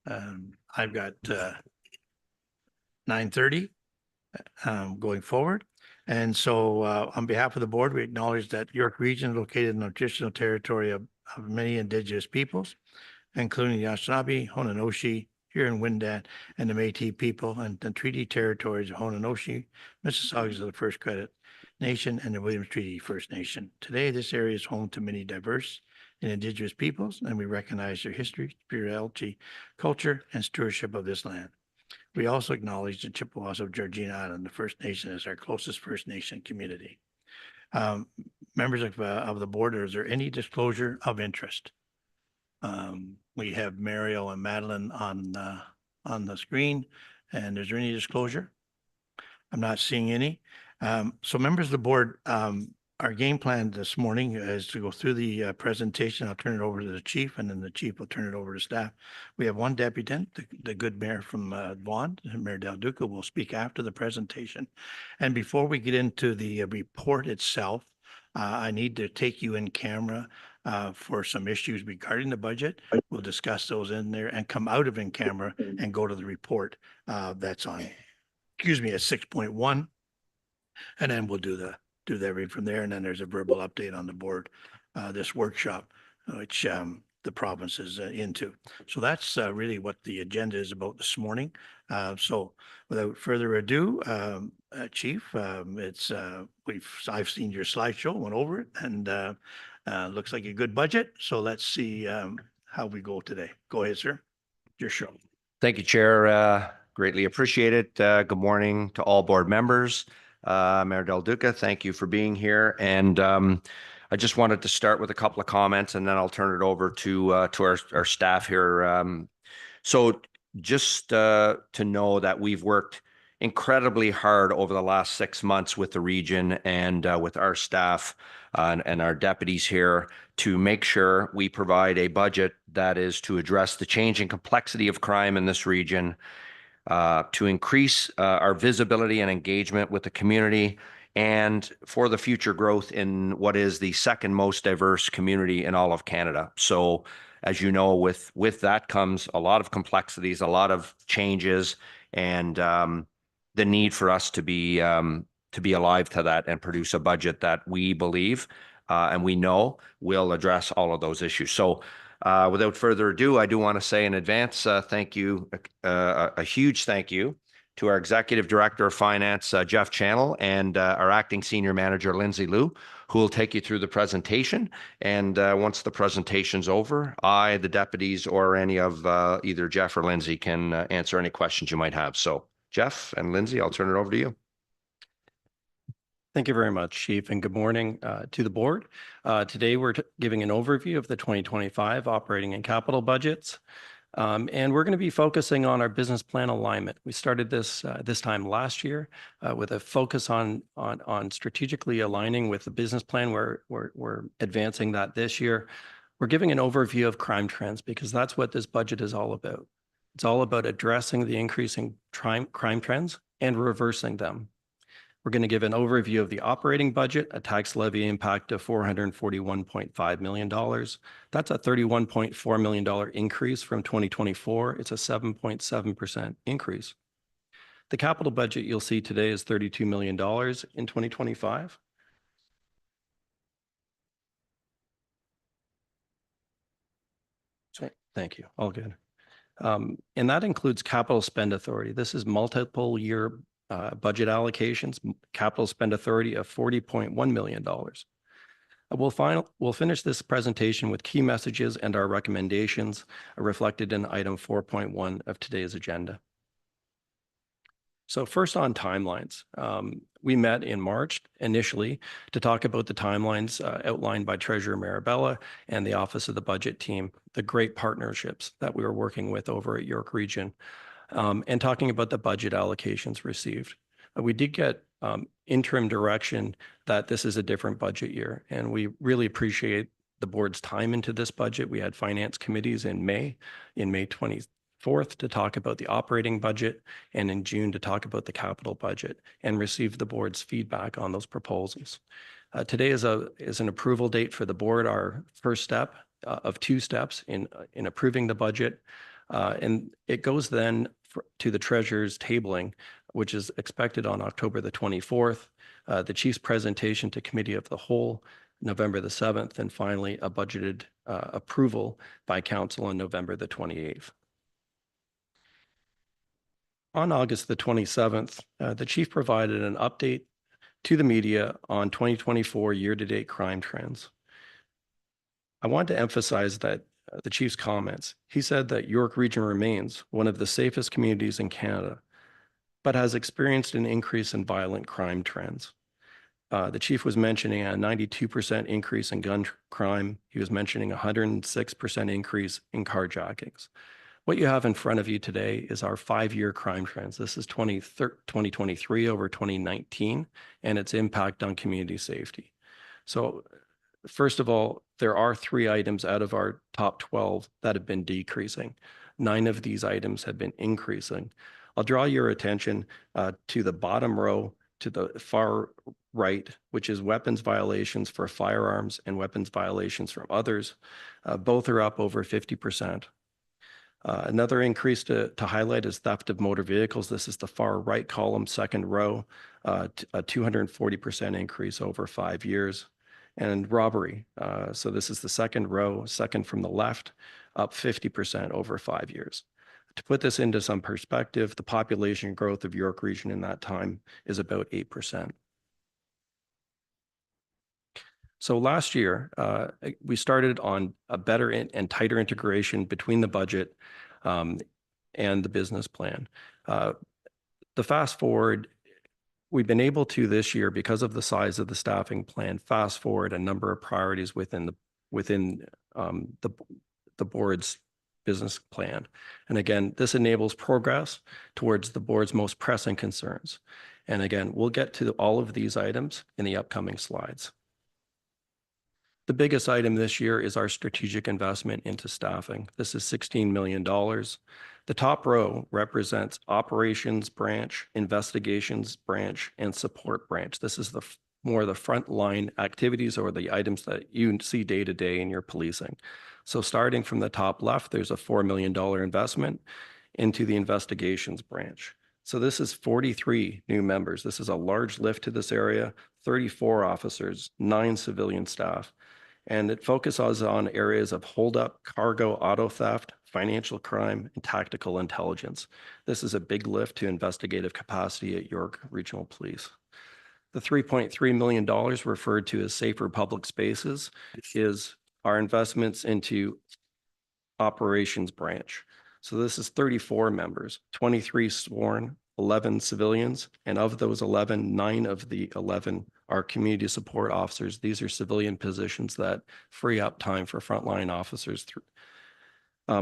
I've got 9:30 going forward. And so on behalf of the board, we acknowledge that York Region is located in the traditional territory of many Indigenous peoples, including the Anishinaabe, Honenoshi, Huron-Wendat, and the Métis people, and the treaty territories of Honenoshi, Mississaugas of the First Credit Nation, and the Williams Treaty First Nation. Today, this area is home to many diverse and Indigenous peoples, and we recognize their history, spirituality, culture, and stewardship of this land. We also acknowledge the Chippewas of Georgina Island, the First Nation, as our closest First Nation community. Members of the board, is there any disclosure of interest? We have Mariel and Madeline on the screen, and is there any disclosure? I'm not seeing any. So members of the board, our game plan this morning is to go through the presentation. I'll turn it over to the chief, and then the chief will turn it over to staff. We have one deputant, the good mayor from Vaughan, Mayor Del Duca, will speak after the presentation. And before we get into the report itself, I need to take you in camera for some issues regarding the budget. We'll discuss those in there and come out of in camera and go to the report that's on, at 6.1. And then we'll do everything from there. And then there's a verbal update on the board, this workshop, which the province is into. So that's really what the agenda is about this morning. So without further ado, Chief, I've seen your slideshow, went over it, and looks like a good budget. So let's see how we go today. Go ahead, sir. Your show. Thank you, Chair. Greatly appreciate it. Good morning to all board members. Mayor Del Duca, thank you for being here. And I just wanted to start with a couple of comments, and then I'll turn it over to our staff here. So just to know that we've worked incredibly hard over the last 6 months with the region and with our staff and our deputies here to make sure we provide a budget that is to address the changing complexity of crime in this region, to increase our visibility and engagement with the community, and for the future growth in what is the second most diverse community in all of Canada. So as you know, with that comes a lot of complexities, a lot of changes, and the need for us to be alive to that and produce a budget that we believe and we know will address all of those issues. So without further ado, I do want to say in advance, thank you, a huge thank you to our Executive Director of Finance, Jeff Channel, and our Acting Senior Manager, Lindsay Liu, who will take you through the presentation. And once the presentation's over, I, the deputies, or any of either Jeff or Lindsay can answer any questions you might have. So Jeff and Lindsay, I'll turn it over to you. Thank you very much, Chief, and good morning to the board. Today, we're giving an overview of the 2025 operating and capital budgets, and we're going to be focusing on our business plan alignment. We started this time last year with a focus on strategically aligning with the business plan. We're advancing that this year. We're giving an overview of crime trends because that's what this budget is all about. It's all about addressing the increasing crime trends and reversing them. We're going to give an overview of the operating budget, a tax levy impact of $441.5 million. That's a $31.4 million increase from 2024. It's a 7.7% increase. The capital budget you'll see today is $32 million in 2025. Thank you. All good. And that includes capital spend authority. This is multiple year budget allocations, capital spend authority of $40.1 million. We'll finish this presentation with key messages and our recommendations reflected in item 4.1 of today's agenda. So first on timelines, we met in March initially to talk about the timelines outlined by Treasurer Marabella and the Office of the Budget team, the great partnerships that we were working with over at York Region, and talking about the budget allocations received. We did get interim direction that this is a different budget year, and we really appreciate the board's time into this budget. We had finance committees in May 24th to talk about the operating budget, and in June to talk about the capital budget, and receive the board's feedback on those proposals. Today is an approval date for the board, our first step of 2 steps in approving the budget. And it goes then to the treasurer's tabling, which is expected on October the 24th, the chief's presentation to committee of the whole, November the 7th, and finally a budgeted approval by council on November the 28th. On August the 27th, the chief provided an update to the media on 2024 year-to-date crime trends. I want to emphasize that the chief's comments. He said that York Region remains one of the safest communities in Canada, but has experienced an increase in violent crime trends. The chief was mentioning a 92% increase in gun crime. He was mentioning a 106% increase in carjackings. What you have in front of you today is our 5-year crime trends. This is 2023 over 2019 and its impact on community safety. So first of all, there are 3 items out of our top 12 that have been decreasing. 9 of these items have been increasing. I'll draw your attention to the bottom row to the far right, which is weapons violations for firearms and weapons violations from others. Both are up over 50%. Another increase to highlight is theft of motor vehicles. This is the far right column, second row, a 240% increase over 5 years. And robbery. So this is the second row, second from the left, up 50% over 5 years. To put this into some perspective, the population growth of York Region in that time is about 8%. So last year, we started on a better and tighter integration between the budget and the business plan. The fast forward, we've been able to this year, because of the size of the staffing plan, fast forward a number of priorities within the board's business plan. And again, this enables progress towards the board's most pressing concerns. And again, we'll get to all of these items in the upcoming slides. The biggest item this year is our strategic investment into staffing. This is $16 million. The top row represents operations branch, investigations branch, and support branch. This is more the frontline activities or the items that you see day to day in your policing. So starting from the top left, there's a $4 million investment into the investigations branch. So this is 43 new members. This is a large lift to this area, 34 officers, 9 civilian staff. And it focuses on areas of holdup, cargo, auto theft, financial crime, and tactical intelligence. This is a big lift to investigative capacity at York Regional Police. The $3.3 million referred to as safer public spaces is our investments into operations branch. So this is 34 members, 23 sworn, 11 civilians, and of those 11, 9 of the 11 are community support officers. These are civilian positions that free up time for frontline officers.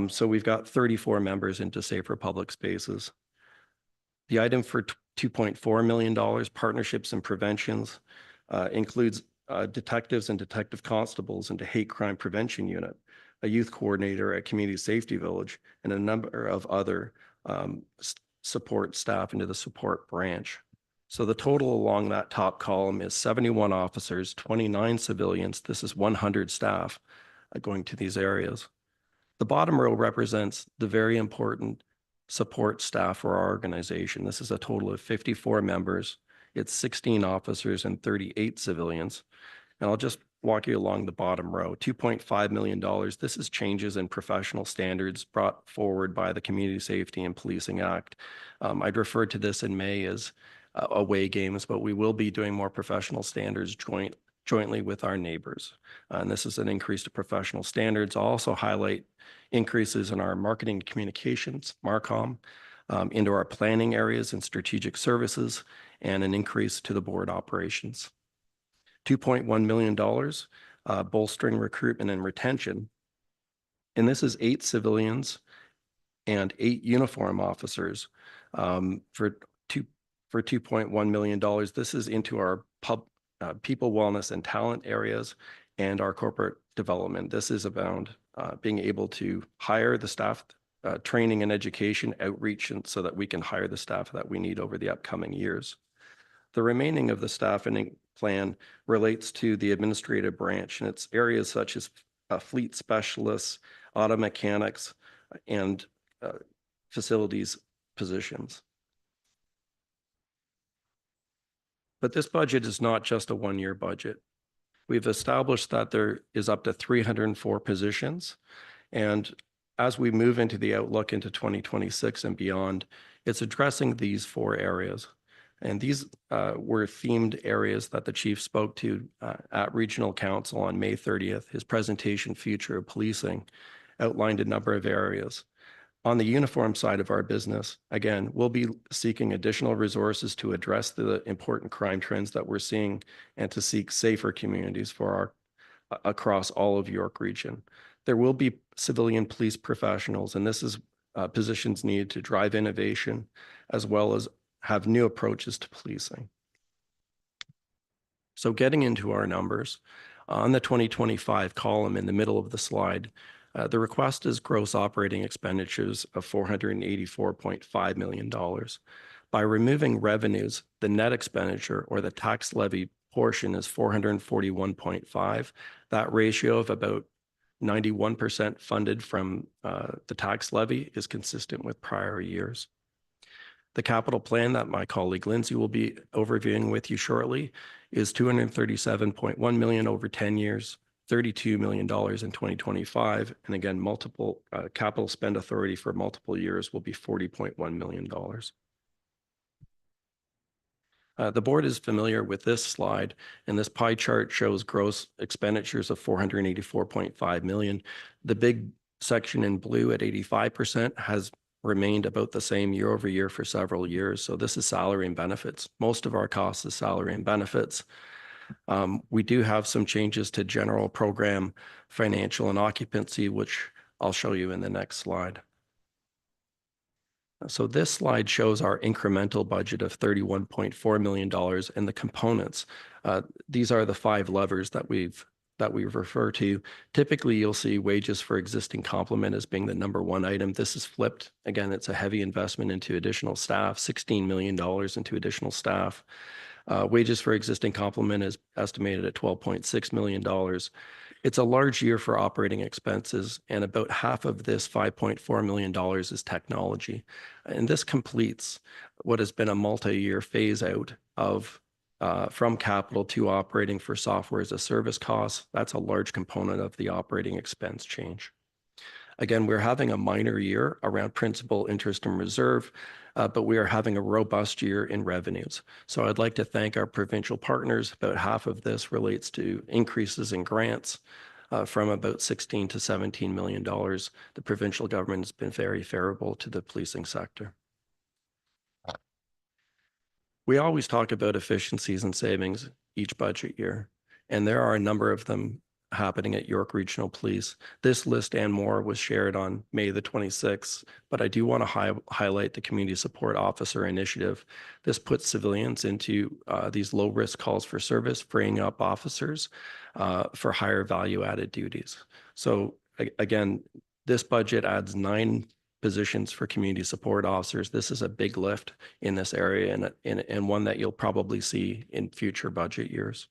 So we've got 34 members into safer public spaces. The item for $2.4 million, partnerships and preventions, includes detectives and detective constables into hate crime prevention unit, a youth coordinator at Community Safety Village, and a number of other support staff into the support branch. So the total along that top column is 71 officers, 29 civilians. This is 100 staff going to these areas. The bottom row represents the very important support staff for our organization. This is a total of 54 members. It's 16 officers and 38 civilians. And I'll just walk you along the bottom row. $2.5 million. This is changes in professional standards brought forward by the Community Safety and Policing Act. I'd referred to this in May as away games, but we will be doing more professional standards jointly with our neighbors. And this is an increase to professional standards. I'll also highlight increases in our marketing and communications, MarCom, into our planning areas and strategic services, and an increase to the board operations. $2.1 million, bolstering recruitment and retention. And this is 8 civilians and 8 uniform officers for $2.1 million. This is into our people wellness and talent areas and our corporate development. This is about being able to hire the staff, training and education, outreach, and so that we can hire the staff that we need over the upcoming years. The remaining of the staffing plan relates to the administrative branch, and it's areas such as fleet specialists, auto mechanics, and facilities positions. But this budget is not just a one-year budget. We've established that there is up to 304 positions. And as we move into the outlook into 2026 and beyond, it's addressing these 4 areas. And these were themed areas that the chief spoke to at Regional Council on May 30th. His presentation, Future of Policing, outlined a number of areas. On the uniform side of our business, again, we'll be seeking additional resources to address the important crime trends that we're seeing and to seek safer communities for across all of York Region. There will be civilian police professionals, and this is positions needed to drive innovation as well as have new approaches to policing. So getting into our numbers, on the 2025 column in the middle of the slide, the request is gross operating expenditures of $484.5 million. By removing revenues, the net expenditure or the tax levy portion is 441.5. That ratio of about 91% funded from the tax levy is consistent with prior years. The capital plan that my colleague Lindsay will be overviewing with you shortly is $237.1 million over 10 years, $32 million in 2025. And again, multiple capital spend authority for multiple years will be $40.1 million. The board is familiar with this slide, and this pie chart shows gross expenditures of $484.5 million. The big section in blue at 85% has remained about the same year over year for several years. So this is salary and benefits. Most of our costs is salary and benefits. We do have some changes to general program, financial and occupancy, which I'll show you in the next slide. So this slide shows our incremental budget of $31.4 million and the components. These are the 5 levers that we refer to. Typically, you'll see wages for existing complement as being the #1 item. This is flipped. Again, it's a heavy investment into additional staff, $16 million into additional staff. Wages for existing complement is estimated at $12.6 million. It's a large year for operating expenses, and about half of this $5.4 million is technology. And this completes what has been a multi-year phase out of from capital to operating for software as a service cost. That's a large component of the operating expense change. Again, we're having a minor year around principal, interest, and reserve, but we are having a robust year in revenues. So I'd like to thank our provincial partners. About half of this relates to increases in grants from about $16 to $17 million. The provincial government has been very favorable to the policing sector. We always talk about efficiencies and savings each budget year, and there are a number of them happening at York Regional Police. This list and more was shared on May the 26th, but I do want to highlight the Community Support Officer Initiative. This puts civilians into these low-risk calls for service, freeing up officers for higher value-added duties. So again, this budget adds 9 positions for community support officers. This is a big lift in this area and one that you'll probably see in future budget years.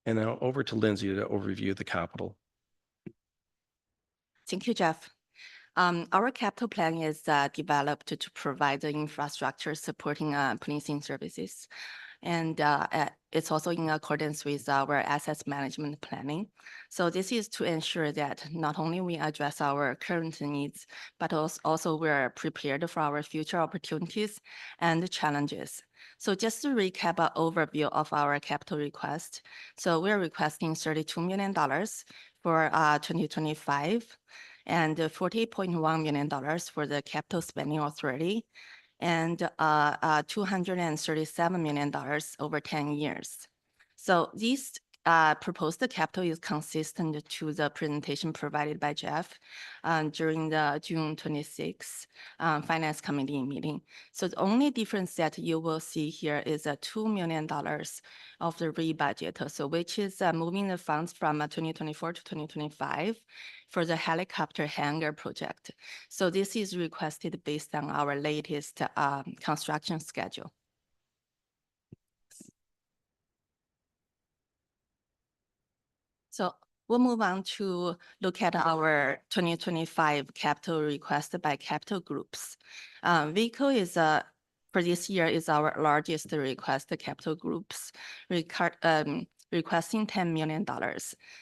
And now over to Lindsay to overview the capital. Thank you, Jeff. Our capital plan is developed to provide the infrastructure supporting policing services. And it's also in accordance with our asset management planning. So this is to ensure that not only we address our current needs, but also we're prepared for our future opportunities and challenges. So just to recap an overview of our capital request. So we're requesting $32 million for 2025 and $40.1 million for the capital spending authority and $237 million over 10 years. So these proposed capital is consistent to the presentation provided by Jeff during the June 26th Finance Committee meeting. So the only difference that you will see here is $2 million of the rebudget, so which is moving the funds from 2024 to 2025 for the helicopter hangar project. So this is requested based on our latest construction schedule. So we'll move on to look at our 2025 capital requested by capital groups. Vehicle is for this year is our largest requested capital groups, requesting $10 million.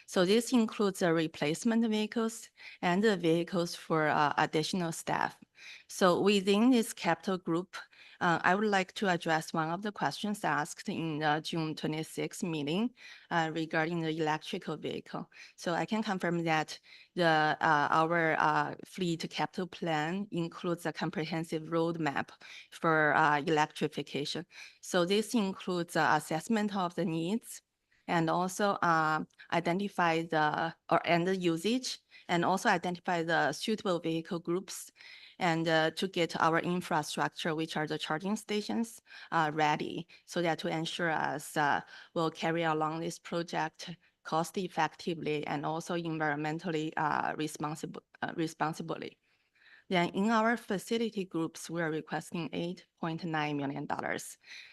So this includes the replacement vehicles and the vehicles for additional staff. So within this capital group, I would like to address one of the questions asked in the June 26 meeting regarding the electrical vehicle. So I can confirm that our fleet capital plan includes a comprehensive roadmap for electrification. So this includes assessment of the needs and also identify the usage, and also identify the suitable vehicle groups, and to get our infrastructure, which are the charging stations, ready, so that to ensure us will carry along this project cost effectively and also environmentally responsibly. Then in our facility groups, we're requesting $8.9 million.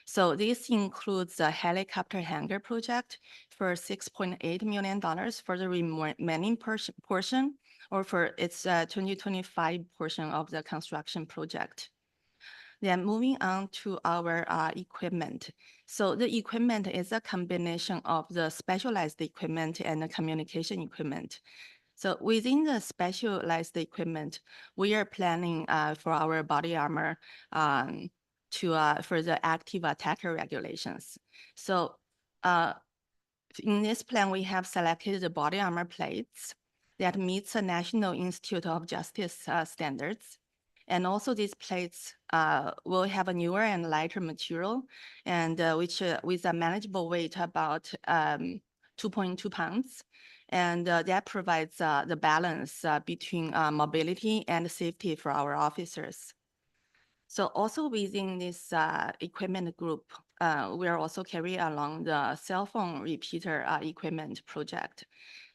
So this includes the helicopter hangar project for $6.8 million for the remaining portion, or for its 2025 portion of the construction project. Then moving on to our equipment. So the equipment is a combination of the specialized equipment and the communication equipment. So within the specialized equipment, we are planning for our body armor for the active attacker regulations. So in this plan, we have selected the body armor plates that meets the National Institute of Justice standards. And also these plates will have a newer and lighter material, and which with a manageable weight about 2.2 pounds. And that provides the balance between mobility and safety for our officers. So also within this equipment group, we are also carrying along the cell phone repeater equipment project.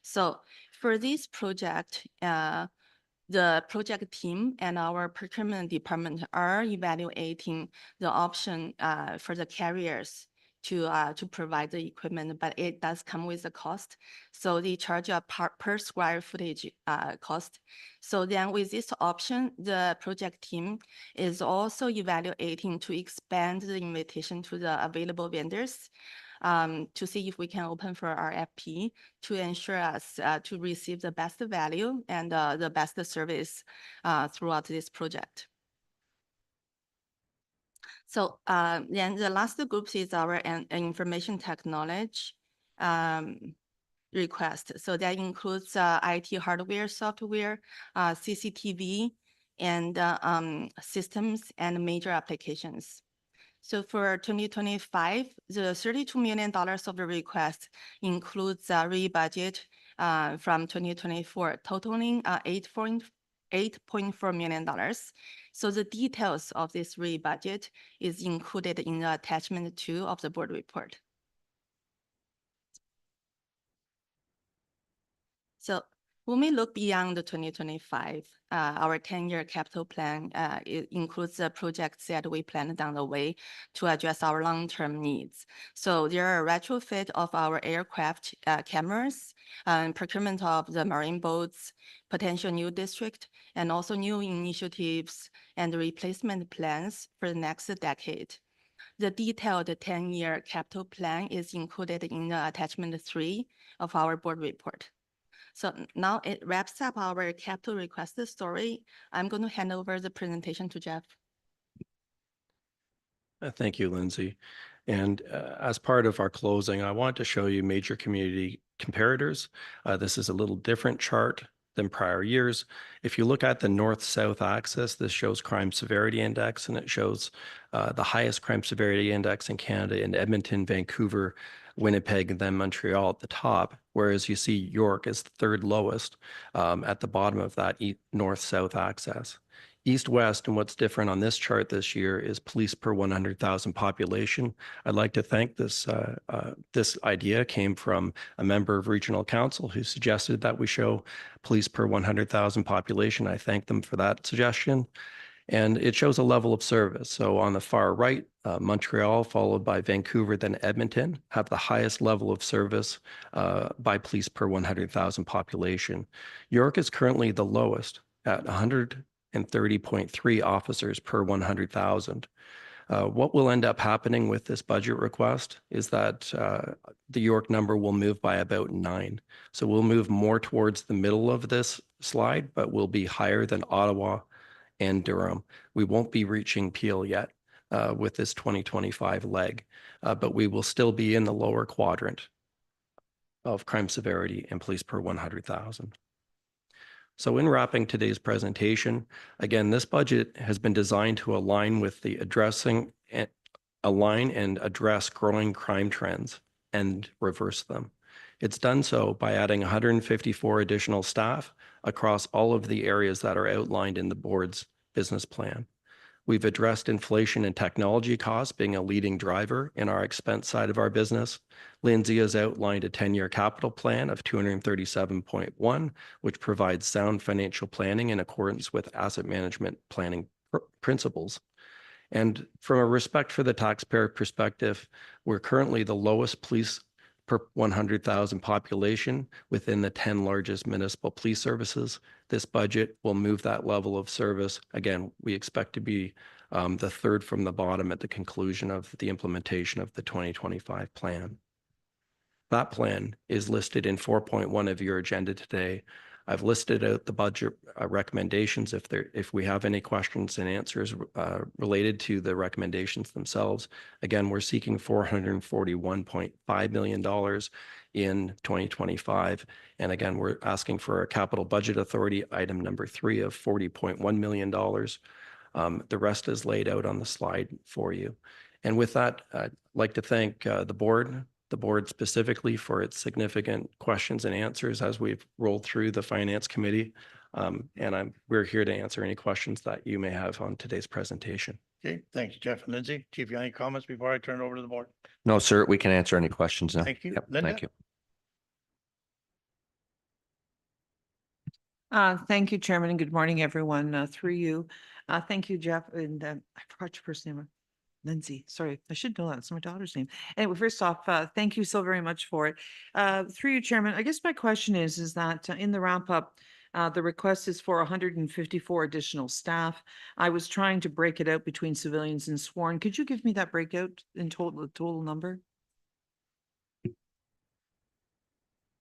So for this project, the project team and our procurement department are evaluating the option for the carriers to provide the equipment, but it does come with a cost. So they charge a per square footage cost. So then with this option, the project team is also evaluating to expand the invitation to the available vendors to see if we can open for RFP to ensure us to receive the best value and the best service throughout this project. So then the last group is our information technology request. So that includes IT hardware, software, CCTV, and systems and major applications. So for 2025, the $32 million of the request includes a rebudget from 2024, totaling $8.4 million. So the details of this rebudget is included in the attachment 2 of the board report. So when we look beyond the 2025, our 10-year capital plan it includes the projects that we plan down the way to address our long-term needs. So there are retrofit of our aircraft cameras, procurement of the marine boats, potential new district, and also new initiatives and replacement plans for the next decade. The detailed 10-year capital plan is included in the attachment 3 of our board report. So now it wraps up our capital request story. I'm going to hand over the presentation to Jeff. Thank you, Lindsay. And as part of our closing, I want to show you major community comparators. This is a little different chart than prior years. If you look at the north-south axis, this shows crime severity index, and it shows the highest crime severity index in Canada in Edmonton, Vancouver, Winnipeg, and then Montreal at the top, whereas you see York is the third lowest at the bottom of that north-south axis. East-west, and what's different on this chart this year is police per 100,000 population. I'd like to thank this idea came from a member of regional council who suggested that we show police per 100,000 population. I thank them for that suggestion. And it shows a level of service. So on the far right, Montreal, followed by Vancouver, then Edmonton, have the highest level of service by police per 100,000 population. York is currently the lowest at 130.3 officers per 100,000. What will end up happening with this budget request is that the York number will move by about 9. So we'll move more towards the middle of this slide, but we'll be higher than Ottawa and Durham. We won't be reaching Peel yet with this 2025 leg, but we will still be in the lower quadrant of crime severity and police per 100,000. So in wrapping today's presentation, again, this budget has been designed to align with the align and address growing crime trends and reverse them. It's done so by adding 154 additional staff across all of the areas that are outlined in the board's business plan. We've addressed inflation and technology costs being a leading driver in our expense side of our business. Lindsay has outlined a 10-year capital plan of 237.1, which provides sound financial planning in accordance with asset management planning principles. And from a respect for the taxpayer perspective, we're currently the lowest police per 100,000 population within the 10 largest municipal police services. This budget will move that level of service. Again, we expect to be the third from the bottom at the conclusion of the implementation of the 2025 plan. That plan is listed in 4.1 of your agenda today. I've listed out the budget recommendations if we have any questions and answers related to the recommendations themselves. Again, we're seeking $441.5 million in 2025. And again, we're asking for a capital budget authority item number 3 of $40.1 million. The rest is laid out on the slide for you. And with that, I'd like to thank the board specifically for its significant questions and answers as we've rolled through the Finance Committee. We're here to answer any questions that you may have on today's presentation. Okay, thanks, Jeff and Lindsay. Chief, you have any comments before I turn it over to the board? No, sir, we can answer any questions now. Thank you. Yep, Linda? thank you. Thank you, Chairman, and good morning, everyone, through you. Thank you, Jeff, and I forgot your first name. Lindsay, sorry, I should know that. It's my daughter's name. Anyway, first off, thank you so very much for it. Through you, Chairman, I guess my question is that in the wrap up, the request is for 154 additional staff. I was trying to break it out between civilians and sworn. Could you give me that breakout in total number?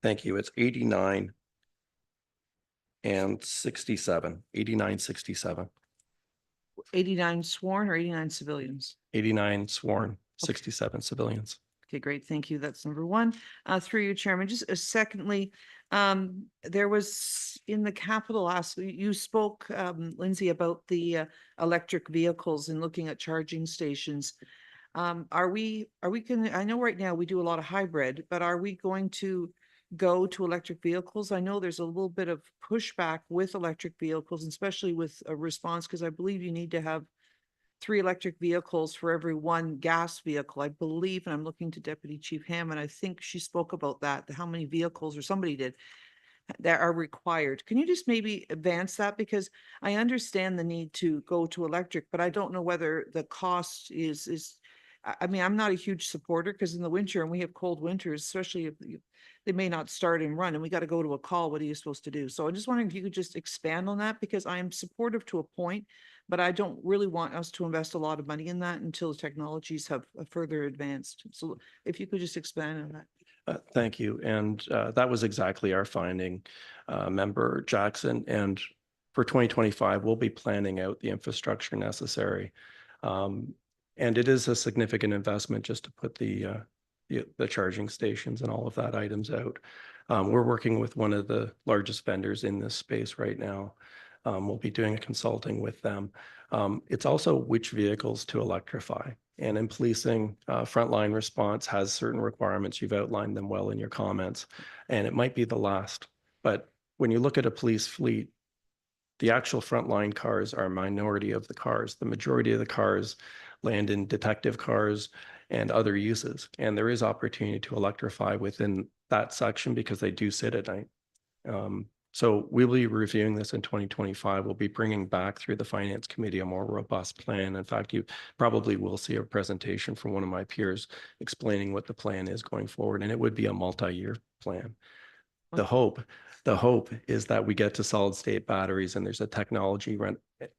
Thank you. It's 89 and 67, 89, 67. 89 sworn or 89 civilians? 89 sworn, 67 civilians. Okay, great. Thank you. That's number one. Through you, Chairman. Just secondly, there was in the capital you spoke, Lindsay, about the electric vehicles and looking at charging stations. Are we going I know right now we do a lot of hybrid, but are we going to go to electric vehicles? I know there's a little bit of pushback with electric vehicles, especially with a response, because I believe you need to have 3 electric vehicles for every 1 gas vehicle, I believe, and I'm looking to Deputy Chief Hammond. I think she spoke about that, how many vehicles, or somebody did, that are required. Can you just maybe advance that? Because I understand the need to go to electric, but I don't know whether the cost is I mean, I'm not a huge supporter because in the winter, and we have cold winters, especially if they may not start and run and we got to go to a call, what are you supposed to do? So I'm just wondering if you could just expand on that, because I am supportive to a point, but I don't really want us to invest a lot of money in that until the technologies have further advanced. So if you could just expand on that. Thank you. And that was exactly our finding, Member Jackson. And for 2025, we'll be planning out the infrastructure necessary. And it is a significant investment just to put the charging stations and all of that items out. We're working with one of the largest vendors in this space right now. We'll be doing a consulting with them. It's also which vehicles to electrify. And in policing, frontline response has certain requirements. You've outlined them well in your comments, and it might be the last. But when you look at a police fleet, the actual frontline cars are a minority of the cars. The majority of the cars land in detective cars and other uses. And there is opportunity to electrify within that section because they do sit at night. So we'll be reviewing this in 2025. We'll be bringing back through the Finance Committee a more robust plan. In fact, you probably will see a presentation from one of my peers explaining what the plan is going forward, and it would be a multi-year plan. The hope is that we get to solid state batteries and there's a technology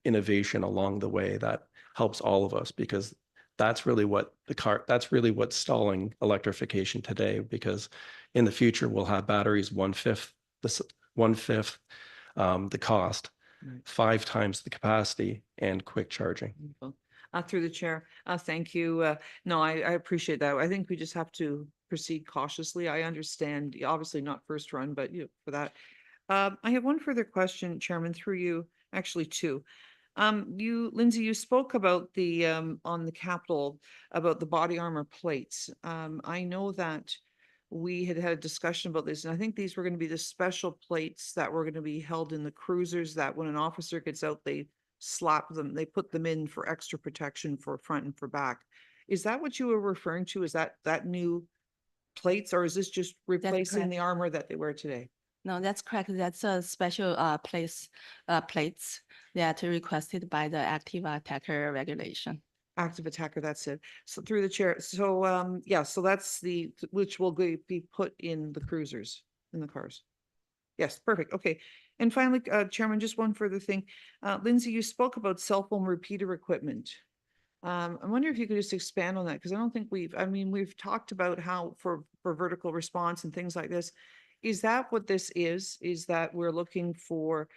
innovation along the way that helps all of us, because that's really what's stalling electrification today, because in the future we'll have batteries one-fifth the cost, Right. 5 times the capacity, and quick charging. Wonderful. Through the chair, thank you. No, I appreciate that. I think we just have to proceed cautiously. I understand, obviously not first run, but you know, for that. I have one further question, Chairman, through you, actually two. Lindsay, you spoke about the, on the Capitol, about the body armor plates. I know that we had a discussion about this, and I think these were going to be the special plates that were going to be held in the cruisers, that when an officer gets out, they slap them, they put them in for extra protection for front and for back. Is that what you were referring to? Is that new plates, or is this just replacing correct. the armor that they wear today? No, that's correct. That's a special plates that are requested by the active attacker regulation. Active attacker, that's it. So through the chair, so yeah, so that's which will be put in the cruisers, in the cars. Yes, perfect. Okay. And finally, Chairman, just one further thing. Lindsay, you spoke about cell phone repeater equipment. I wonder if you could just expand on that, because I don't think we've talked about how for vertical response and things like this. Is that what this is? Is that we're looking for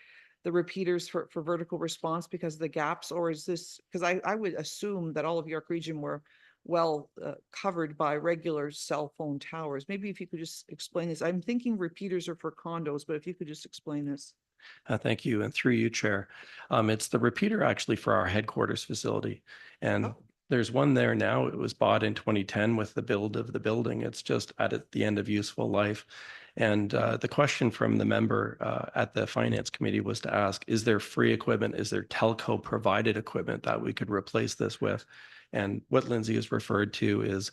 the repeaters for vertical response because of the gaps, or is this, because I would assume that all of York Region were well covered by regular cell phone towers. Maybe if you could just explain this. I'm thinking repeaters are for condos, but if you could just explain this. Thank you. And through you, Chair. It's the repeater actually for our headquarters facility. And Oh. there's one there now. It was bought in 2010 with the build of the building. It's just at the end of useful life. And the question from the member at the Finance Committee was to ask, is there free equipment? Is there telco provided equipment that we could replace this with? And what Lindsay has referred to is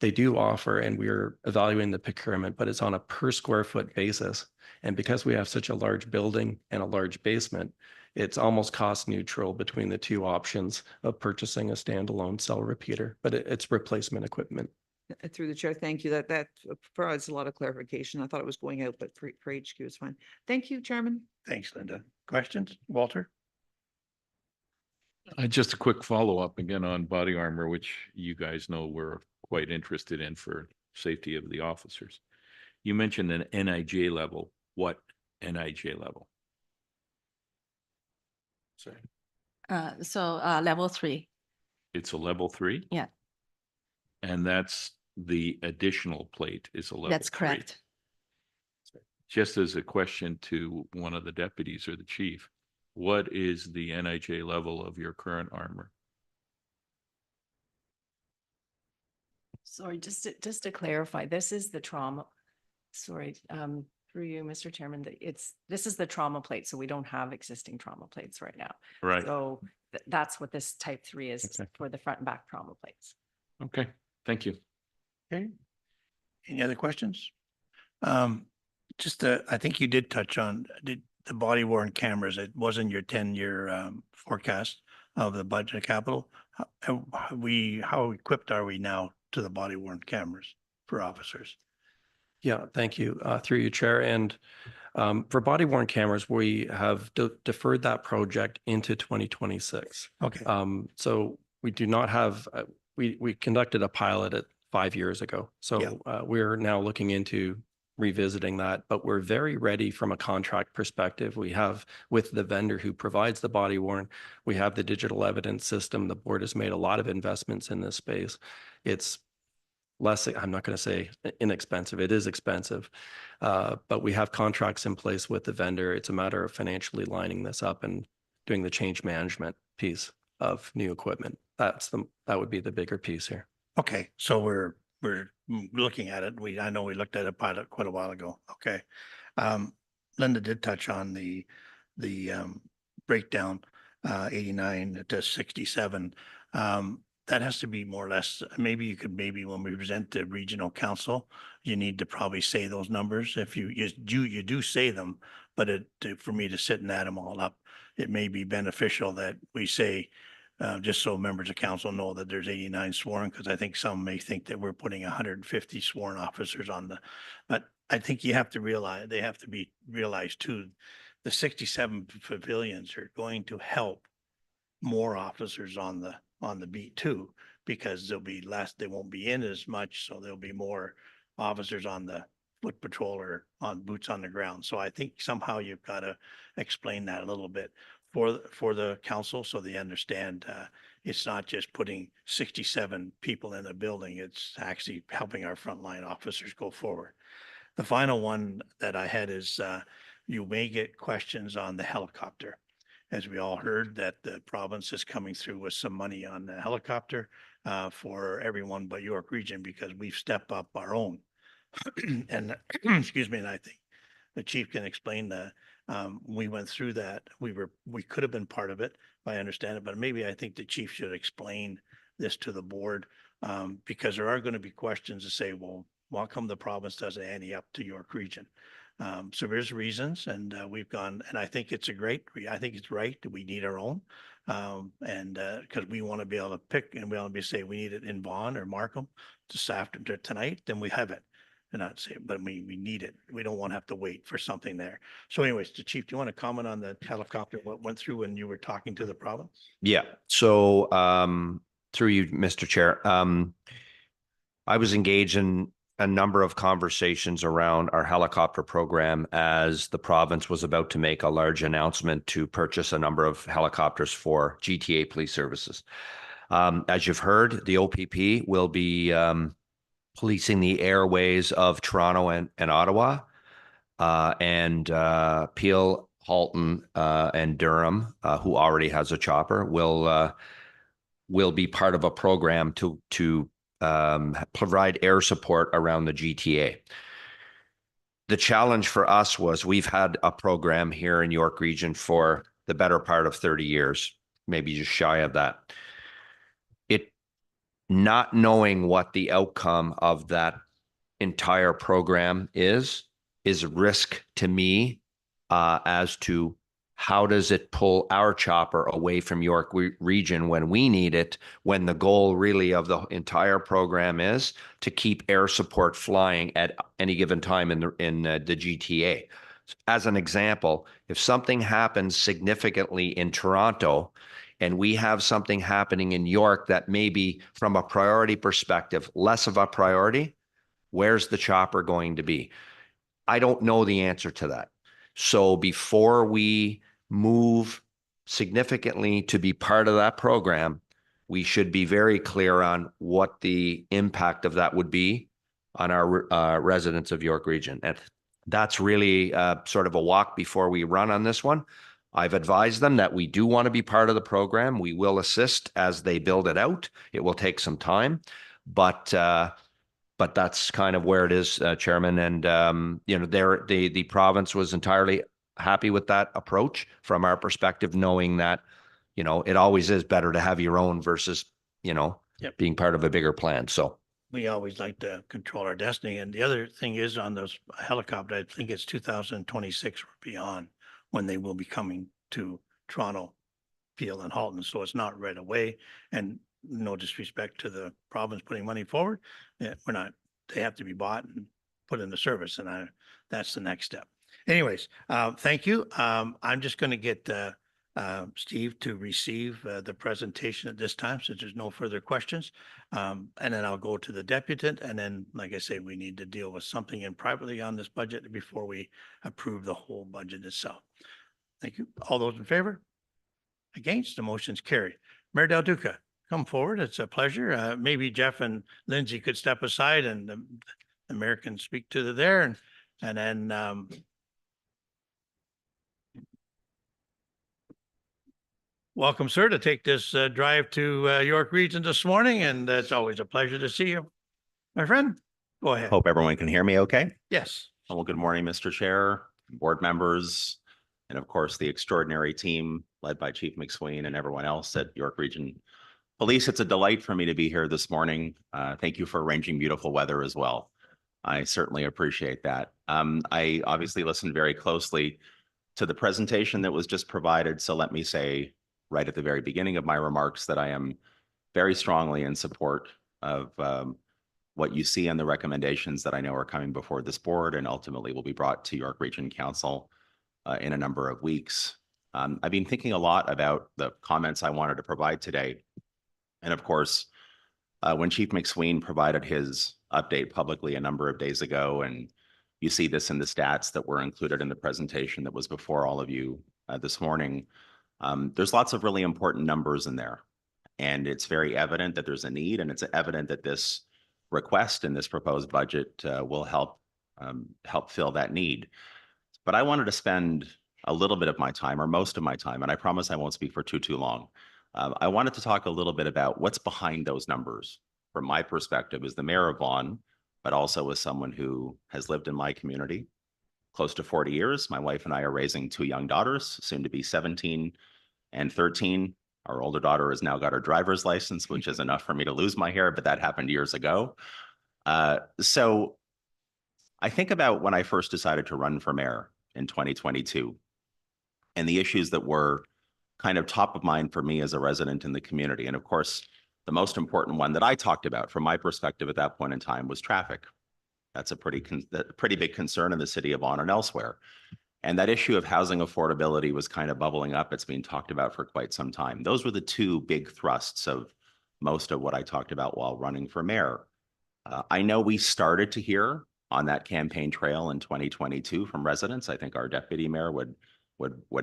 they do offer, and we're evaluating the procurement, but it's on a per square foot basis. And because we have such a large building and a large basement, it's almost cost neutral between the two options of purchasing a standalone cell repeater, but it's replacement equipment. Through the chair, thank you. That provides a lot of clarification. I thought it was going out, but for HQ is fine. Thank you, Chairman. Thanks, Linda. Questions? Walter? Just a quick follow-up again on body armor, which you guys know we're quite interested in for safety of the officers. You mentioned an NIJ level. What NIJ level? Sorry. So level 3. It's a level 3? Yeah. And that's the additional plate is a level 3. That's correct. Just as a question to one of the deputies or the chief, what is the NIJ level of your current armor? Sorry, just to clarify, this is the trauma, sorry, through you, Mr. Chairman, this is the trauma plate, so we don't have existing trauma plates right now. Right. So that's what this type 3 is Okay. for the front and back trauma plates. Okay, thank you. Okay. Any other questions? I think you did touch on the body worn cameras. It wasn't your 10-year forecast of the budget of capital. How equipped are we now to the body worn cameras for officers? Yeah, thank you. Through you, Chair. And for body worn cameras, we have deferred that project into 2026. Okay. So we do not have, we conducted a pilot at 5 years ago. So we're now looking into revisiting that, but we're very ready from a contract perspective. We have with the vendor who provides the body worn, we have the digital evidence system. The board has made a lot of investments in this space. It's less, I'm not going to say inexpensive, it is expensive, but we have contracts in place with the vendor. It's a matter of financially lining this up and doing the change management piece of new equipment. That would be the bigger piece here. Okay, so we're looking at it. I know we looked at a pilot quite a while ago. Okay. Linda did touch on the breakdown, 89 to 67. That has to be more or less, maybe when we present the regional council, you need to probably say those numbers. If you do say them, but for me to sit and add them all up, it may be beneficial that we say, just so members of council know that there's 89 sworn, because I think some may think that we're putting 150 sworn officers on but I think you have to realize, they have to be realized too, the 67 pavilions are going to help more officers on the beat too, because there'll be less, they won't be in as much, so there'll be more officers on the foot patrol or on boots on the ground. So I think somehow you've got to explain that a little bit for the council, so they understand it's not just putting 67 people in a building, it's actually helping our frontline officers go forward. The final one that I had is you may get questions on the helicopter. As we all heard, that the province is coming through with some money on the helicopter for everyone but York Region, because we've stepped up our own. And excuse me, and I think the chief can explain that. We went through that. We could have been part of it, if I understand it, but maybe I think the chief should explain this to the board, because there are going to be questions to say, well, why come the province doesn't ante up to York Region? So there's reasons, and we've gone, and I think it's I think it's right that we need our own. And because we want to be able to pick, and we want to be say we need it in Vaughan or Markham this after tonight, then we have it. And not say, but we need it. We don't want to have to wait for something there. So anyways, the chief, do you want to comment on the helicopter, what went through when you were talking to the province? Yeah. So through you, Mr. Chair, I was engaged in a number of conversations around our helicopter program as the province was about to make a large announcement to purchase a number of helicopters for GTA police services. As you've heard, the OPP will be policing the airways of Toronto and Ottawa, and Peel, Halton, and Durham, who already has a chopper, will be part of a program to provide air support around the GTA. The challenge for us was we've had a program here in York Region for the better part of 30 years, maybe just shy of that. Not knowing what the outcome of that entire program is a risk to me as to how does it pull our chopper away from York Region when we need it, when the goal really of the entire program is to keep air support flying at any given time in the GTA. As an example, if something happens significantly in Toronto, and we have something happening in York that may be, from a priority perspective, less of a priority, where's the chopper going to be? I don't know the answer to that. So before we move significantly to be part of that program, we should be very clear on what the impact of that would be on our residents of York Region. And that's really sort of a walk before we run on this one. I've advised them that we do want to be part of the program. We will assist as they build it out. It will take some time, but that's kind of where it is, Chairman. And the province was entirely happy with that approach from our perspective, knowing that it always is better to have your own versus being part of a bigger plan. So we always like to control our destiny. And the other thing is on those helicopters, I think it's 2026 or beyond when they will be coming to Toronto, Peel, and Halton. So it's not right away. And no disrespect to the province putting money forward. They have to be bought and put into service. And that's the next step. Anyways, thank you. I'm just going to get Steve to receive the presentation at this time, since there's no further questions. And then I'll go to the deputant. And then, like I say, we need to deal with something in privately on this budget before we approve the whole budget itself. Thank you. All those in favor? Against? The motion's carried. Mayor Del Duca, come forward. It's a pleasure. Maybe Jeff and Lindsay could step aside and the mayor can speak to there. And then welcome, sir, to take this drive to York Region this morning. And it's always a pleasure to see you. My friend, go ahead. Hope everyone can hear me okay. Yes. Well, good morning, Mr. Chair, board members, and of course, the extraordinary team led by Chief McSween and everyone else at York Region Police. It's a delight for me to be here this morning. Thank you for arranging beautiful weather as well. I certainly appreciate that. I obviously listened very closely to the presentation that was just provided. So let me say right at the very beginning of my remarks that I am very strongly in support of what you see in the recommendations that I know are coming before this board and ultimately will be brought to York Region Council in a number of weeks. I've been thinking a lot about the comments I wanted to provide today. And of course, when Chief McSween provided his update publicly a number of days ago, and you see this in the stats that were included in the presentation that was before all of you this morning, there's lots of really important numbers in there. And it's very evident that there's a need, and it's evident that this request in this proposed budget will help fill that need. But I wanted to spend a little bit of my time, or most of my time, and I promise I won't speak for too long. I wanted to talk a little bit about what's behind those numbers from my perspective as the mayor of Vaughan, but also as someone who has lived in my community close to 40 years. My wife and I are raising two young daughters, soon to be 17 and 13. Our older daughter has now got her driver's license, which is enough for me to lose my hair, but that happened years ago. So I think about when I first decided to run for mayor in 2022 and the issues that were kind of top of mind for me as a resident in the community. And of course, the most important one that I talked about from my perspective at that point in time was traffic. That's a pretty big concern in the city of Vaughan and elsewhere. And that issue of housing affordability was kind of bubbling up. It's been talked about for quite some time. Those were the two big thrusts of most of what I talked about while running for mayor. I know we started to hear on that campaign trail in 2022 from residents. I think our deputy mayor would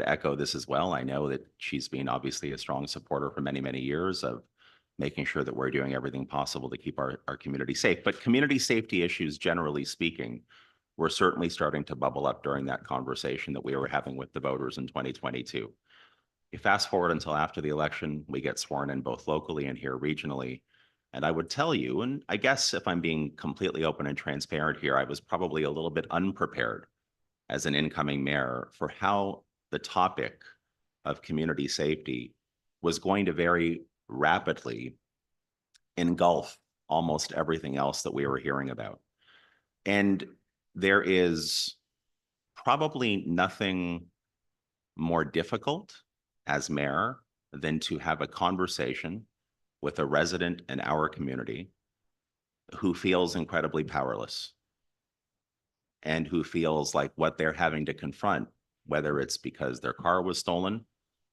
echo this as well. I know that she's been obviously a strong supporter for many, many years of making sure that we're doing everything possible to keep our community safe. But community safety issues, generally speaking, were certainly starting to bubble up during that conversation that we were having with the voters in 2022. You fast forward until after the election, we get sworn in both locally and here regionally. And I would tell you, and I guess if I'm being completely open and transparent here, I was probably a little bit unprepared as an incoming mayor for how the topic of community safety was going to very rapidly engulf almost everything else that we were hearing about. And there is probably nothing more difficult as mayor than to have a conversation with a resident in our community who feels incredibly powerless and who feels like what they're having to confront, whether it's because their car was stolen,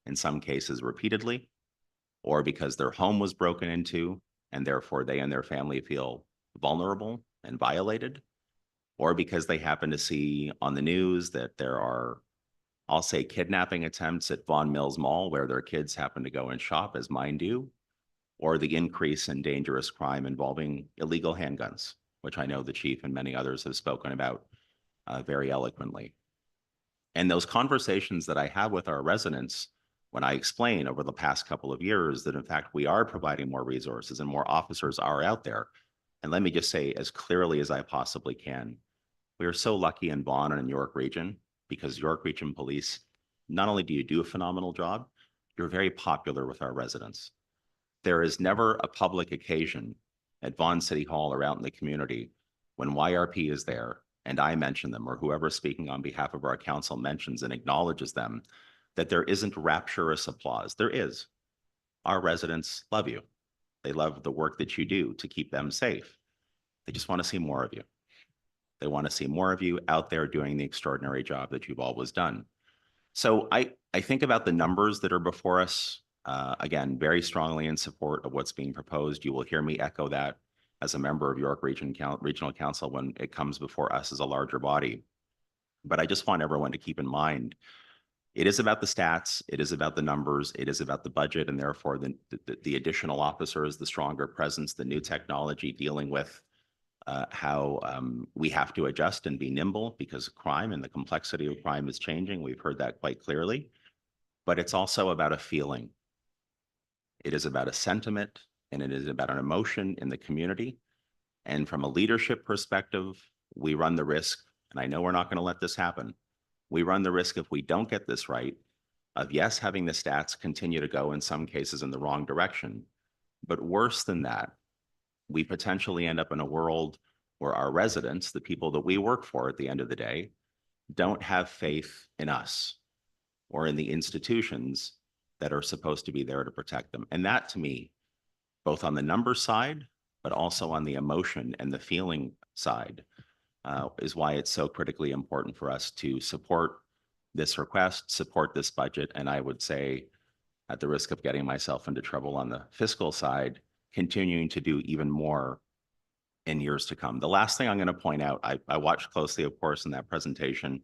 in some cases repeatedly, or because their home was broken into, and therefore they and their family feel vulnerable and violated, or because they happen to see on the news that there are, I'll say, kidnapping attempts at Vaughan Mills Mall where their kids happen to go and shop, as mine do, or the increase in dangerous crime involving illegal handguns, which I know the chief and many others have spoken about very eloquently. And those conversations that I have with our residents, when I explain over the past couple of years that in fact we are providing more resources and more officers are out there. And let me just say as clearly as I possibly can, we are so lucky in Vaughan and in York Region because York Region Police, not only do you do a phenomenal job, you're very popular with our residents. There is never a public occasion at Vaughan City Hall or out in the community when YRP is there and I mention them or whoever speaking on behalf of our council mentions and acknowledges them, that there isn't rapturous applause. There is. Our residents love you. They love the work that you do to keep them safe. They just want to see more of you. They want to see more of you out there doing the extraordinary job that you've always done. So I think about the numbers that are before us, again, very strongly in support of what's being proposed. You will hear me echo that as a member of York Regional Council when it comes before us as a larger body. But I just want everyone to keep in mind, it is about the stats, it is about the numbers, it is about the budget, and therefore the additional officers, the stronger presence, the new technology dealing with how we have to adjust and be nimble because crime and the complexity of crime is changing. We've heard that quite clearly, but it's also about a feeling. It is about a sentiment and it is about an emotion in the community. And from a leadership perspective, we run the risk, and I know we're not going to let this happen. We run the risk if we don't get this right of, yes, having the stats continue to go in some cases in the wrong direction, but worse than that, we potentially end up in a world where our residents, the people that we work for at the end of the day, don't have faith in us or in the institutions that are supposed to be there to protect them. And that, to me, both on the number side, but also on the emotion and the feeling side, is why it's so critically important for us to support this request, support this budget, and I would say, at the risk of getting myself into trouble on the fiscal side, continuing to do even more in years to come. The last thing I'm going to point out, I watched closely, of course, in that presentation,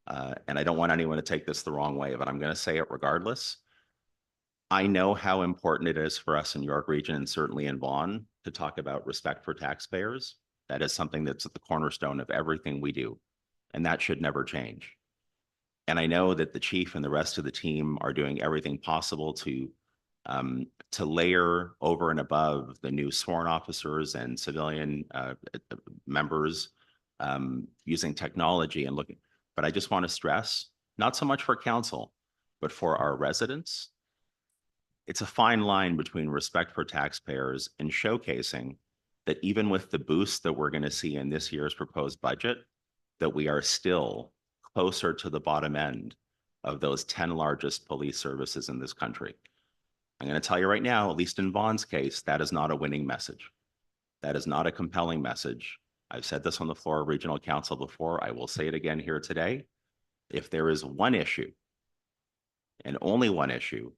and I don't want anyone to take this the wrong way, but I'm going to say it regardless. I know how important it is for us in York Region and certainly in Vaughan to talk about respect for taxpayers. That is something that's at the cornerstone of everything we do, and that should never change. And I know that the chief and the rest of the team are doing everything possible to layer over and above the new sworn officers and civilian members using technology and looking. But I just want to stress, not so much for council, but for our residents, it's a fine line between respect for taxpayers and showcasing that even with the boost that we're going to see in this year's proposed budget, that we are still closer to the bottom end of those 10 largest police services in this country. I'm going to tell you right now, at least in Vaughan's case, that is not a winning message. That is not a compelling message. I've said this on the floor of Regional Council before. I will say it again here today. If there is one issue, and only one issue,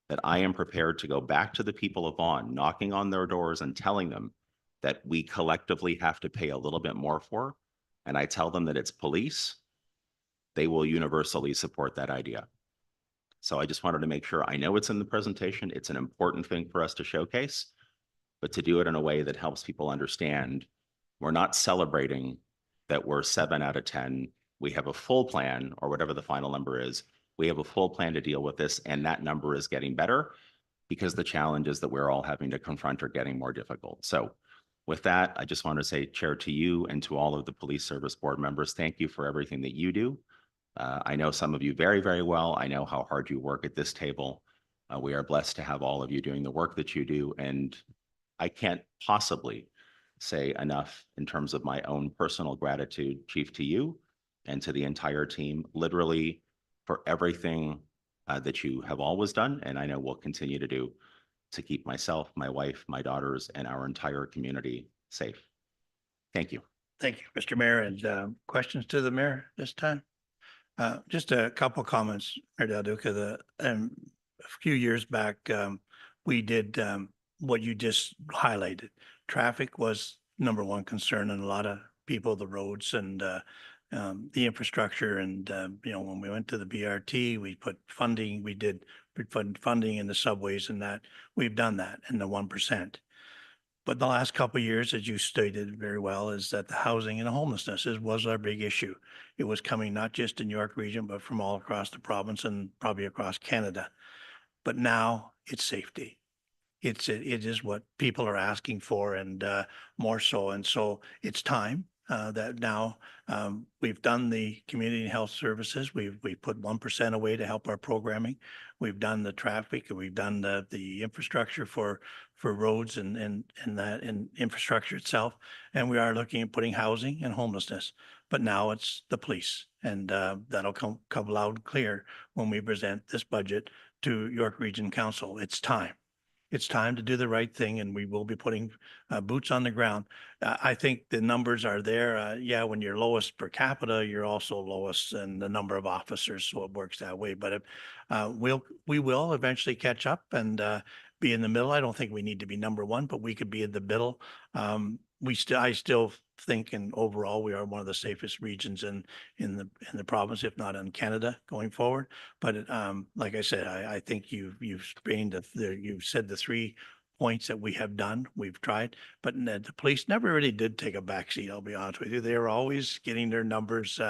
that I am prepared to go back to the people of Vaughan, knocking on their doors and telling them that we collectively have to pay a little bit more for, and I tell them that it's police, they will universally support that idea. So I just wanted to make sure, I know it's in the presentation, it's an important thing for us to showcase, but to do it in a way that helps people understand we're not celebrating that we're 7 out of 10. We have a full plan, or whatever the final number is. We have a full plan to deal with this, and that number is getting better because the challenges that we're all having to confront are getting more difficult. So with that, I just want to say, Chair, to you and to all of the Police Service Board members, thank you for everything that you do. I know some of you very, very well. I know how hard you work at this table. We are blessed to have all of you doing the work that you do, and I can't possibly say enough in terms of my own personal gratitude, Chief, to you and to the entire team, literally for everything that you have always done, and I know will continue to do to keep myself, my wife, my daughters, and our entire community safe. Thank you. Thank you, Mr. Mayor. And questions to the mayor this time? Just a couple comments, Mayor Del Duca. A few years back, we did what you just highlighted. Traffic was number one concern in a lot of people, the roads and the infrastructure. And, when we went to the BRT, we put funding, we put funding in the subways, and that we've done that in the 1%. But the last couple of years, as you stated very well, is that the housing and the homelessness was our big issue. It was coming not just in York Region, but from all across the province and probably across Canada. But now it's safety. It is what people are asking for, and more so. And so it's time that now we've done the community and health services. We've put 1% away to help our programming. We've done the traffic, and we've done the infrastructure for roads and that and infrastructure itself. And we are looking at putting housing and homelessness. But now it's the police, and that'll come loud and clear when we present this budget to York Region Council. It's time. It's time to do the right thing, and we will be putting boots on the ground. I think the numbers are there. Yeah, when you're lowest per capita, you're also lowest in the number of officers, so it works that way. But we will eventually catch up and be in the middle. I don't think we need to be number one, but we could be in the middle. I still think, and overall, we are one of the safest regions in the province, if not in Canada, going forward. But like I said, I think you've said the 3 points that we have done, we've tried, but the police never really did take a backseat. I'll be honest with you; they were always getting their numbers.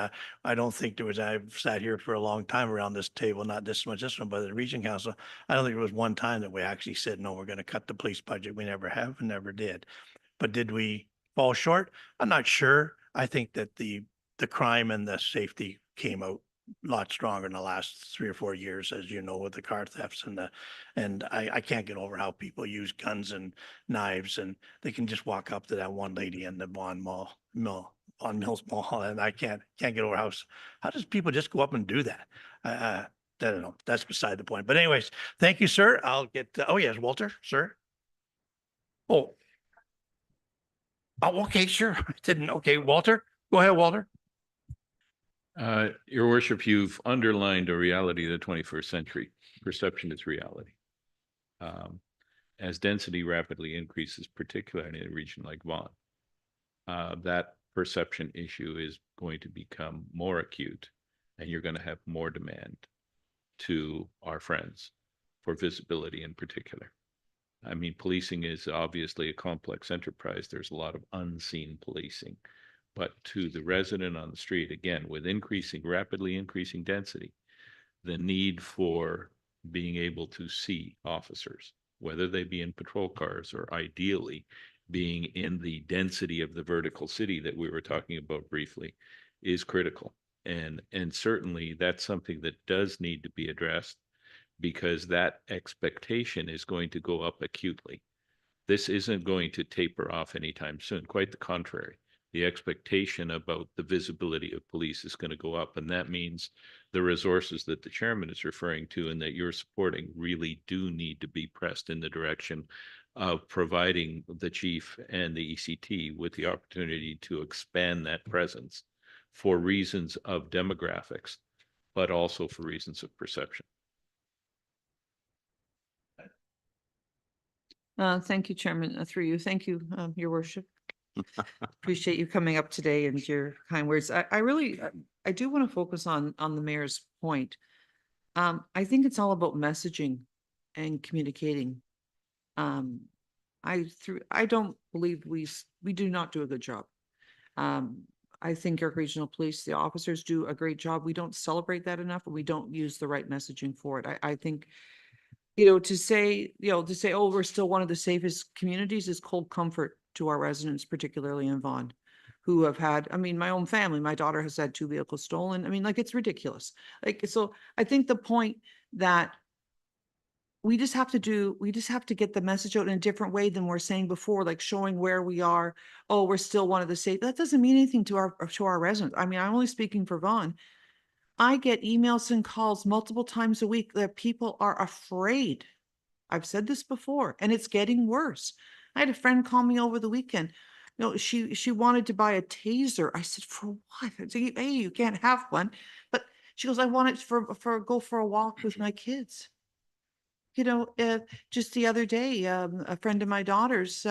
I don't think there was. I've sat here for a long time around this table, not this much this one, but the Region Council. I don't think there was one time that we actually said, no, we're going to cut the police budget. We never have and never did. But did we fall short? I'm not sure. I think that the crime and the safety came out a lot stronger in the last 3 or 4 years, as you know, with the car thefts and I can't get over how people use guns and knives, and they can just walk up to that one lady in the Vaughan Mills Mall, and I can't get over how does people just go up and do that? I don't know. That's beside the point. But anyways, thank you, sir. I'll get, oh yes, Walter, sir. Oh. Oh, okay, sure. I didn't, okay, Walter, go ahead, Walter. Your worship, you've underlined a reality of the 21st century. Perception is reality. As density rapidly increases, particularly in a region like Vaughan, that perception issue is going to become more acute, and you're going to have more demand to our friends for visibility in particular. I mean, policing is obviously a complex enterprise. There's a lot of unseen policing, but to the resident on the street, again, with rapidly increasing density, the need for being able to see officers, whether they be in patrol cars or ideally being in the density of the vertical city that we were talking about briefly, is critical. And certainly that's something that does need to be addressed, because that expectation is going to go up acutely. This isn't going to taper off anytime soon. Quite the contrary. The expectation about the visibility of police is going to go up. And that means the resources that the chairman is referring to and that you're supporting really do need to be pressed in the direction of providing the chief and the ECT with the opportunity to expand that presence for reasons of demographics, but also for reasons of perception. Thank you, Chairman, through you. Thank you, Your Worship. Appreciate you coming up today and your kind words. I really, I do want to focus on the mayor's point. I think it's all about messaging and communicating. I don't believe we do not do a good job. I think our regional police, the officers do a great job. We don't celebrate that enough, and we don't use the right messaging for it. I think, to say, oh, we're still one of the safest communities is cold comfort to our residents, particularly in Vaughan, who have had, I mean, my own family, my daughter has had 2 vehicles stolen. I mean, like, it's ridiculous. Like, so I think the point that we just have to get the message out in a different way than we're saying before, like showing where we are. Oh, we're still one of the safe. That doesn't mean anything to our residents. I mean, I'm only speaking for Vaughan. I get emails and calls multiple times a week that people are afraid. I've said this before, and it's getting worse. I had a friend call me over the weekend. She wanted to buy a taser. I said, for what? I said, hey, you can't have one. But she goes, I want it for go for a walk with my kids. Just the other day, a friend of my daughter's,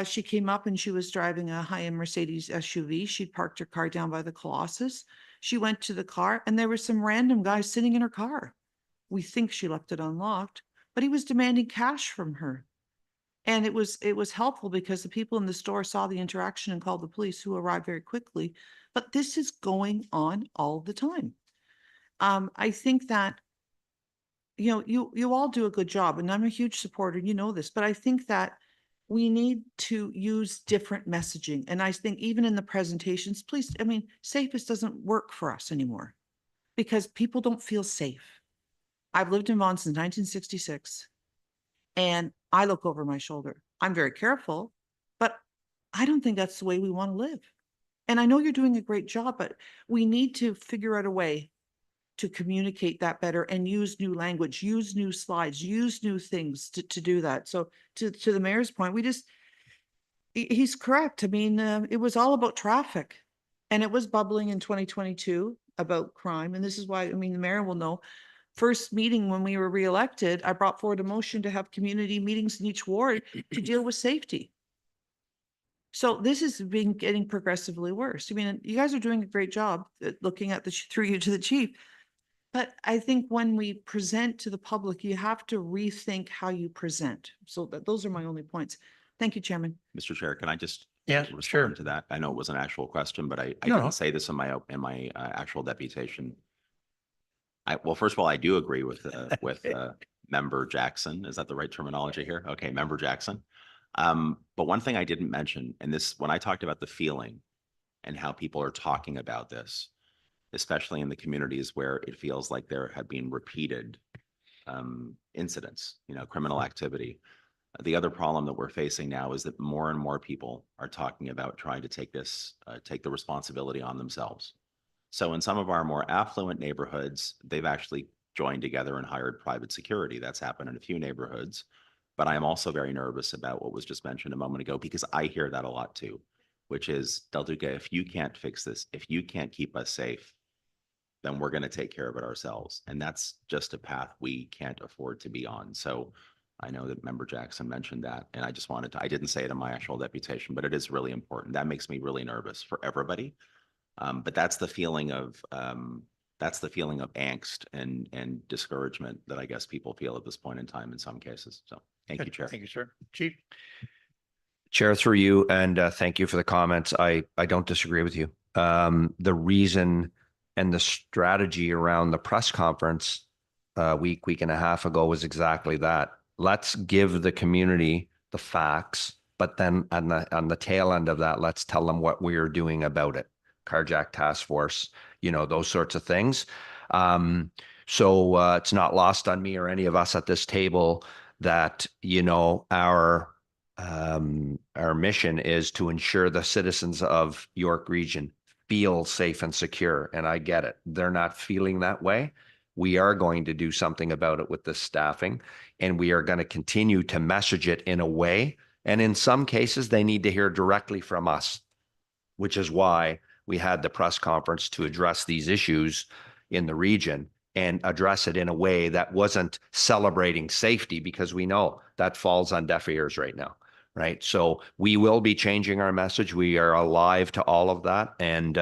she came up and she was driving a high-end Mercedes SUV. She parked her car down by the Colossus. She went to the car and there were some random guys sitting in her car. We think she left it unlocked, but he was demanding cash from her. And it was helpful because the people in the store saw the interaction and called the police, who arrived very quickly. But this is going on all the time. I think that, you all do a good job, and I'm a huge supporter, this, but I think that we need to use different messaging. And I think even in the presentations, please, I mean, safest doesn't work for us anymore because people don't feel safe. I've lived in Vaughan since 1966. And I look over my shoulder. I'm very careful, but I don't think that's the way we want to live. And I know you're doing a great job, but we need to figure out a way to communicate that better and use new language, use new slides, use new things to do that. So to the mayor's point, he's correct. I mean, it was all about traffic, and it was bubbling in 2022 about crime. And this is why, I mean, the mayor will know. First meeting when we were reelected, I brought forward a motion to have community meetings in each ward to deal with safety. So this has been getting progressively worse. I mean, you guys are doing a great job at looking at through you to the chief. But I think when we present to the public, you have to rethink how you present. So those are my only points. Thank you, Chairman. Mr. Chair, can I just Sure. respond to that? I know it was an actual question, but I No. didn't say this in my actual deputation. Well, first of all, I do agree with Member Jackson. Is that the right terminology here? Okay, Member Jackson. But one thing I didn't mention, and this, when I talked about the feeling and how people are talking about this, especially in the communities where it feels like there have been repeated incidents, criminal activity. The other problem that we're facing now is that more and more people are talking about trying to take the responsibility on themselves. So in some of our more affluent neighborhoods, they've actually joined together and hired private security. That's happened in a few neighborhoods. But I am also very nervous about what was just mentioned a moment ago, because I hear that a lot too, which is, Del Duca, if you can't fix this, if you can't keep us safe, then we're going to take care of it ourselves. And that's just a path we can't afford to be on. So I know that Member Jackson mentioned that, and I just wanted to, I didn't say it in my actual deputation, but it is really important. That makes me really nervous for everybody. But that's the feeling of angst and discouragement that I guess people feel at this point in time in some cases. So thank you, Good. Chair. Thank you, sir. Chief? Chair, through you, and thank you for the comments. I don't disagree with you. The reason and the strategy around the press conference week and a half ago was exactly that. Let's give the community the facts, but then on the tail end of that, let's tell them what we are doing about it. Carjack task force, those sorts of things. So it's not lost on me or any of us at this table that, our mission is to ensure the citizens of York Region feel safe and secure. And I get it. They're not feeling that way. We are going to do something about it with the staffing, and we are going to continue to message it in a way. And in some cases, they need to hear directly from us, which is why we had the press conference to address these issues in the region and address it in a way that wasn't celebrating safety, because we know that falls on deaf ears right now. Right. So we will be changing our message. We are alive to all of that. And,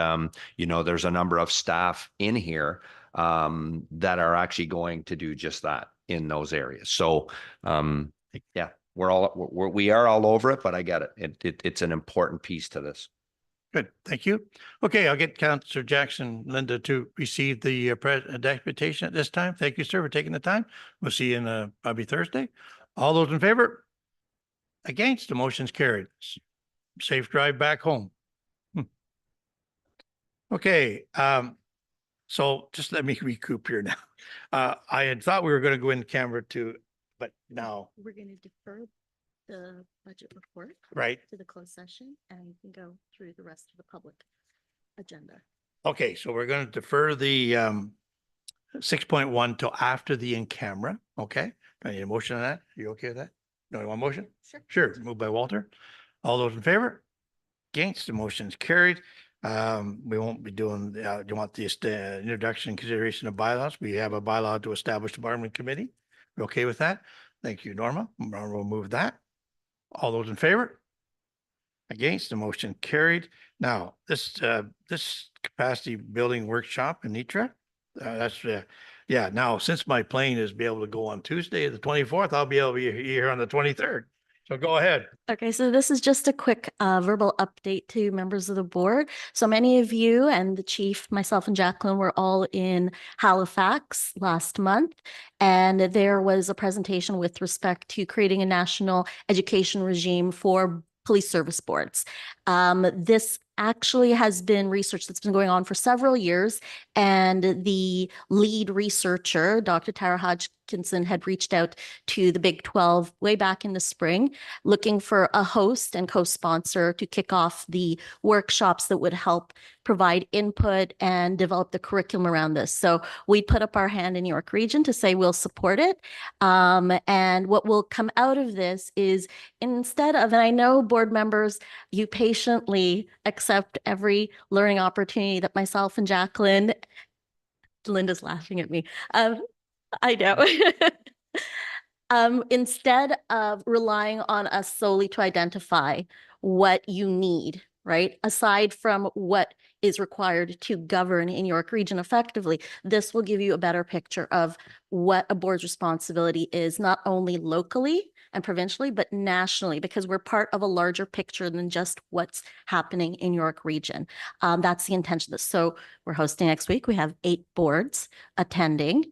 there's a number of staff in here that are actually going to do just that in those areas. So, yeah, we are all over it, but I get it. It's an important piece to this. Good. Thank you. Okay, I'll get Councillor Jackson, Linda, to receive the deputation at this time. Thank you, sir, for taking the time. We'll see you in probably Thursday. All those in favor? Against, the motion's carried. Safe drive back home. Okay, so just let me recoup here now. I had thought we were going to go in camera too, but now, We're going to defer the budget report right? to the closed session, and we can go through the rest of the public agenda. Okay, so we're going to defer the 6.1 till after the in camera. Okay, do I need a motion on that? You okay with that? No, you want a motion? Sure. Sure, moved by Walter. All those in favor? Against, the motion's carried. We won't be doing, do you want the introduction and consideration of bylaws? We have a bylaw to establish the Department Committee. You okay with that? Thank you, Norma. Norma will move that. All those in favor? Against, the motion carried. Now, this capacity building workshop in Nitra, yeah, now, since my plane is be able to go on Tuesday, the 24th, I'll be able to be here on the 23rd. So go ahead. Okay, so this is just a quick verbal update to members of the board. So many of you and the chief, myself and Jacqueline were all in Halifax last month, and there was a presentation with respect to creating a national education regime for police service boards. This actually has been research that's been going on for several years, and the lead researcher, Dr. Tara Hodgkinson, had reached out to the Big 12 way back in the spring, looking for a host and co-sponsor to kick off the workshops that would help provide input and develop the curriculum around this. So we put up our hand in York Region to say we'll support it. And what will come out of this is, instead of, and I know board members, you patiently accept every learning opportunity that myself and Jacqueline, Linda's laughing at me. I know. Instead of relying on us solely to identify what you need, right? Aside from what is required to govern in York Region effectively, this will give you a better picture of what a board's responsibility is, not only locally and provincially, but nationally, because we're part of a larger picture than just what's happening in York Region. That's the intention of this. So we're hosting next week. We have 8 boards attending.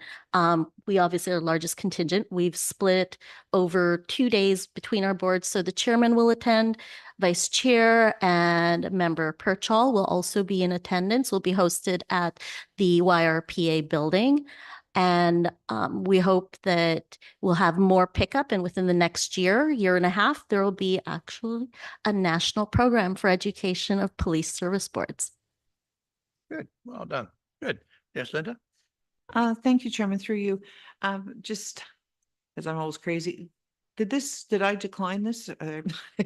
We obviously are the largest contingent. We've split over 2 days between our boards. So the chairman will attend, vice chair and member Purchall will also be in attendance. Will be hosted at the YRPA building. And we hope that we'll have more pickup, and within the next year and a half, there will be actually a national program for education of police service boards. Good. Well done. Good. Yes, Linda? Thank you, Chairman, through you. Just as I'm always crazy, did I decline this?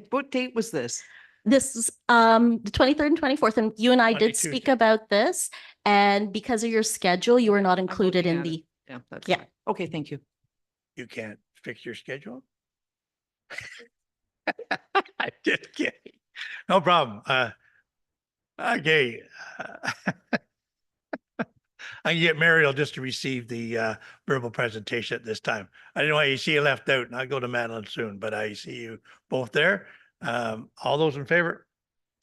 What date was this? This is the 23rd and 24th, and you and I did 22. speak about this. And because of your schedule, you were not I'm included looking in at it. the, Yeah, that's Yeah. fine. Okay, thank you. You can't fix your schedule? I just kidding. No problem. Okay. I can get Mariel just to receive the verbal presentation at this time. I didn't want you to see you left out, and I'll go to Madeline soon, but I see you both there. All those in favor?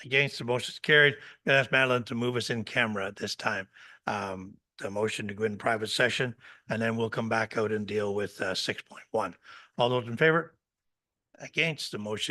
Against, the motion is carried. Gonna ask Madeline to move us in camera at this time. The motion to go in private session, and then we'll come back out and deal with 6.1. All those in favor? Against, the motion